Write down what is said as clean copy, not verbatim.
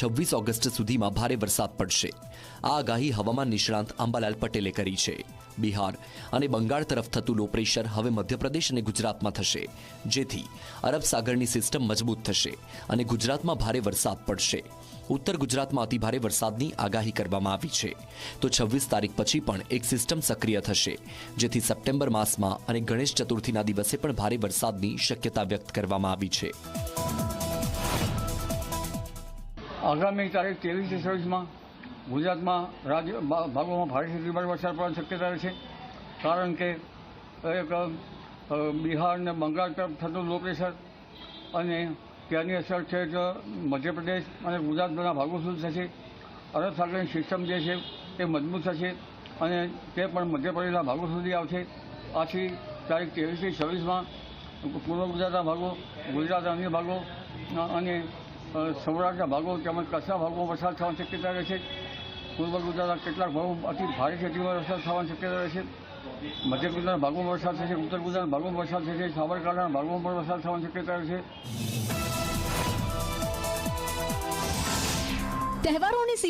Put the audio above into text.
26 August સુધીમાં ભારે વરસાદ પડશે। આ આગાહી હવામાન નિષ્ણાંત અંબાલાલ પટેલે કરી છે। બિહાર અને બંગાળ તરફ થતું લો પ્રેશર હવે મધ્યપ્રદેશ અને ગુજરાતમાં થશે, જેથી અરબ સાગરની સિસ્ટમ મજબૂત થશે અને ગુજરાતમાં ભારે વરસાદ પડશે। ઉત્તર ગુજરાતમાં અતિભારે વરસાદની આગાહી કરવામાં આવી છે। તો 26 તારીખ પછી પણ એક સિસ્ટમ સક્રિય થશે, જેથી સપ્ટેમ્બર માસમાં અને ગણેશ ચતુર્થીના દિવસે પણ ભારે વરસાદની શક્યતા વ્યક્ત કરવામાં આવી છે। આગામી તારીખ 23 થી 26 ગુજરાતમાં રાજ્ય ભાગોમાં ભારેથી અતિભારે વરસાદ પડવાની શક્યતા છે, કારણ કે એક બિહાર અને બંગાળ તરફ થતું લો પ્રેશર અને ત્યાંની અસર છે તો મધ્યપ્રદેશ અને ગુજરાતના ભાગો સુધી થશે। અરબ સાગરની સિસ્ટમ જે છે એ મજબૂત થશે અને તે પણ મધ્યપ્રદેશના ભાગો સુધી આવશે। આથી તારીખ 23 થી 26 પૂર્વ ગુજરાતના ભાગો, ગુજરાતના અન્ય ભાગો અને સૌરાષ્ટ્રના ભાગો તેમજ કચ્છના ભાગોમાં વરસાદ થવાની શક્યતા રહેશે। પૂર્વ ગુજરાતના કેટલાક ભાગો અતિ ભારેથી અતિભારે વરસાદ થવાની શક્યતા રહેશે। મધ્ય ગુજરાતના ભાગોમાં વરસાદ થશે, ઉત્તર ગુજરાતના ભાગોમાં વરસાદ થશે, સાબરકાંઠાના ભાગોમાં પણ વરસાદ થવાની શક્યતા રહેશે। તહેવારોની